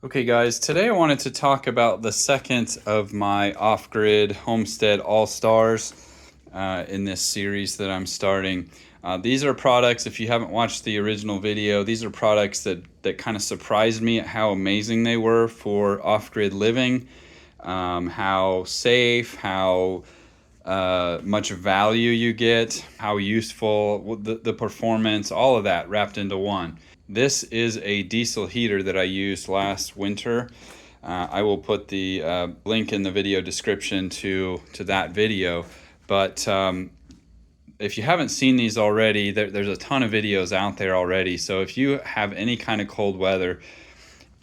Okay guys, today I wanted to talk about the second of my off-grid Homestead All-Stars in this series that I'm starting. These are products, if you haven't watched the original video, these are products that kind of surprised me at how amazing they were for off-grid living, how safe, how much value you get, how useful, the performance, all of that wrapped into one. This is a diesel heater that I used last winter. I will put the link in the video description to that video. But if you haven't seen these already, there's a ton of videos out there already. So if you have any kind of cold weather,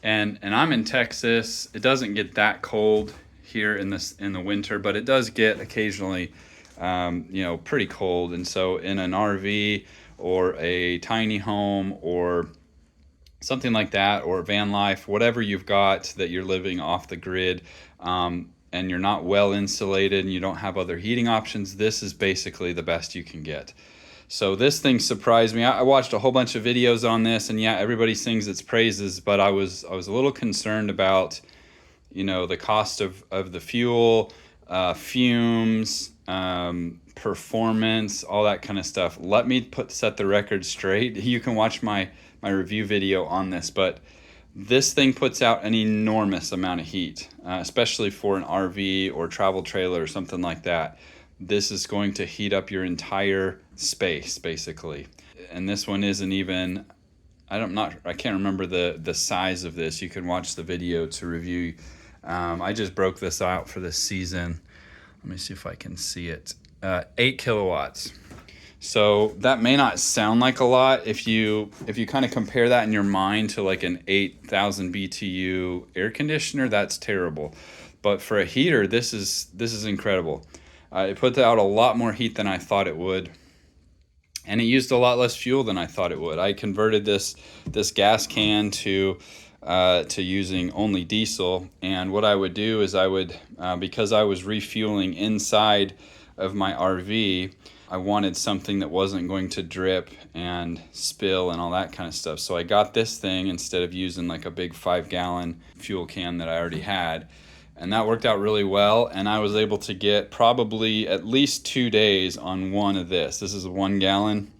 and I'm in Texas, it doesn't get that cold here in the winter, but it does get occasionally, pretty cold. And so in an RV or a tiny home or something like that, or van life, whatever you've got that you're living off the grid, and you're not well insulated and you don't have other heating options, this is basically the best you can get. So this thing surprised me. I watched a whole bunch of videos on this, and yeah, everybody sings its praises, but I was a little concerned about, the cost of the fuel, fumes, performance, all that kind of stuff. Let me set the record straight. You can watch my review video on this, but this thing puts out an enormous amount of heat, especially for an RV or travel trailer or something like that. This is going to heat up your entire space, basically. And this one isn't even, I can't remember the size of this. You can watch the video to review. I just broke this out for this season. Let me see if I can see it. 8 kilowatts. So that may not sound like a lot if you kind of compare that in your mind to like an 8,000 BTU air conditioner. That's terrible. But for a heater, this is incredible. It put out a lot more heat than I thought it would, and it used a lot less fuel than I thought it would. I converted this gas can to using only diesel, and what I would do is I would, because I was refueling inside of my RV, I wanted something that wasn't going to drip and spill and all that kind of stuff. So I got this thing instead of using like a big 5-gallon fuel can that I already had. And that worked out really well. And I was able to get probably at least 2 days on one of this. This is a 1 gallon.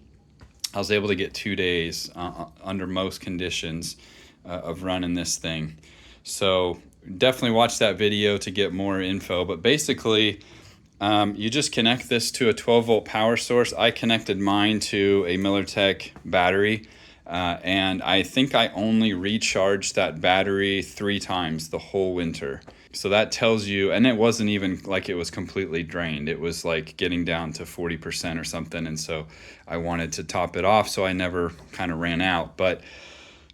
I was able to get 2 days under most conditions of running this thing. So definitely watch that video to get more info. But basically, you just connect this to a 12-volt power source. I connected mine to a MillerTech battery, and I think I only recharged that battery 3 times the whole winter. So that tells you, and it wasn't even like it was completely drained. It was like getting down to 40% or something, and so I wanted to top it off so I never kind of ran out. But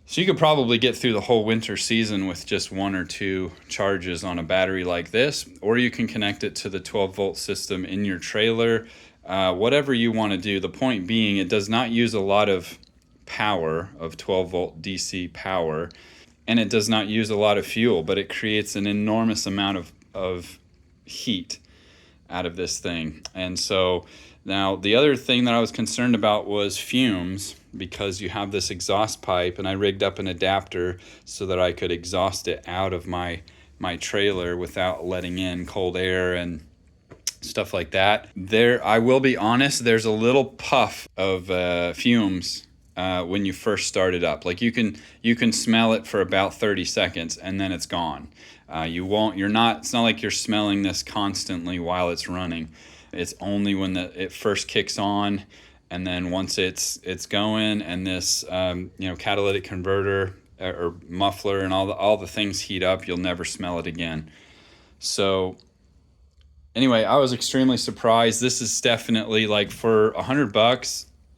so you could probably get through the whole winter season with just 1 or 2 charges on a battery like this, or you can connect it to the 12-volt system in your trailer, whatever you want to do. The point being, it does not use a lot of power, of 12-volt DC power, and it does not use a lot of fuel, but it creates an enormous amount of heat out of this thing. And so now the other thing that I was concerned about was fumes, because you have this exhaust pipe, and I rigged up an adapter so that I could exhaust it out of my trailer without letting in cold air and stuff like that. I will be honest, there's a little puff of fumes when you first start it up. Like you can smell it for about 30 seconds and then it's gone. It's not like you're smelling this constantly while it's running. It's only when it first kicks on, and then once it's going, and this catalytic converter or muffler and all the things heat up, you'll never smell it again. So anyway, I was extremely surprised. This is definitely, like, for $100,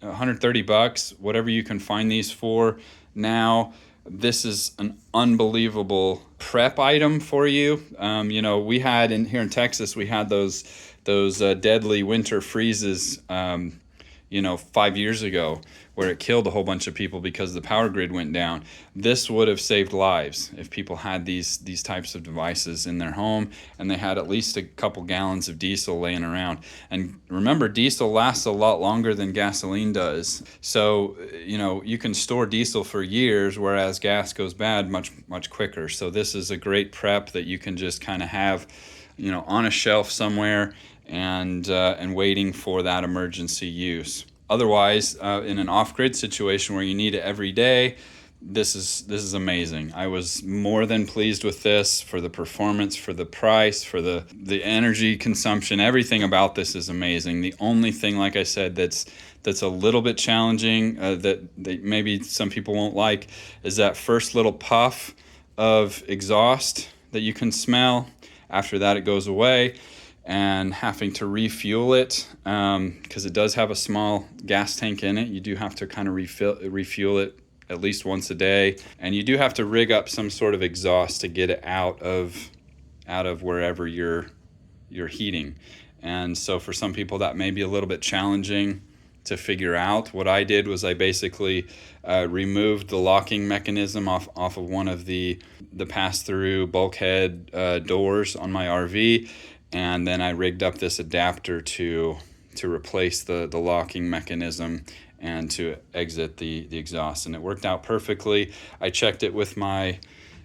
$130, whatever you can find these for now. This is an unbelievable prep item for you. We had here in Texas, we had those deadly winter freezes. 5 years ago, where it killed a whole bunch of people because the power grid went down. This would have saved lives if people had these types of devices in their home, and they had at least a couple gallons of diesel laying around. And remember, diesel lasts a lot longer than gasoline does. So, you can store diesel for years, whereas gas goes bad much quicker. So this is a great prep that you can just kind of have, on a shelf somewhere, and waiting for that emergency use. Otherwise, in an off-grid situation where you need it every day, this is amazing. I was more than pleased with this, for the performance, for the price, for the energy consumption. Everything about this is amazing. The only thing, like I said, that's a little bit challenging, that maybe some people won't like, is that first little puff of exhaust that you can smell. After that, it goes away, and having to refuel it, because it does have a small gas tank in it. You do have to kind of refuel it at least once a day, and you do have to rig up some sort of exhaust to get it out of wherever you're heating. And so for some people that may be a little bit challenging to figure out. What I did was I basically removed the locking mechanism off of one of the pass-through bulkhead doors on my RV, and then I rigged up this adapter to replace the locking mechanism and to exit the exhaust, and it worked out perfectly. I checked it with my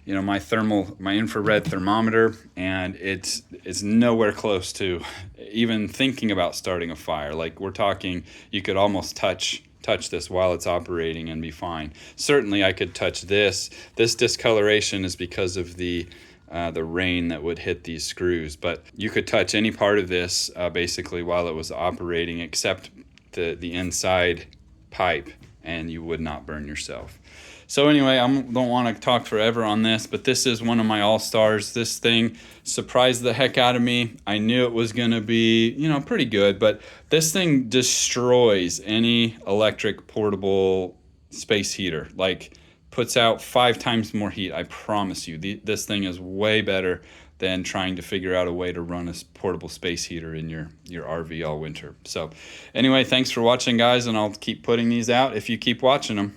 my infrared thermometer, and it's nowhere close to even thinking about starting a fire. Like, we're talking, you could almost touch this while it's operating and be fine. Certainly I could touch this. This discoloration is because of the rain that would hit these screws, but you could touch any part of this basically while it was operating, except the inside pipe, and you would not burn yourself. So anyway, I don't want to talk forever on this, but this is one of my all-stars. This thing surprised the heck out of me. I knew it was going to be, pretty good, but this thing destroys any electric portable space heater. Like, puts out 5 times more heat. I promise you, this thing is way better than trying to figure out a way to run a portable space heater in your RV all winter. So anyway, thanks for watching, guys, and I'll keep putting these out if you keep watching them.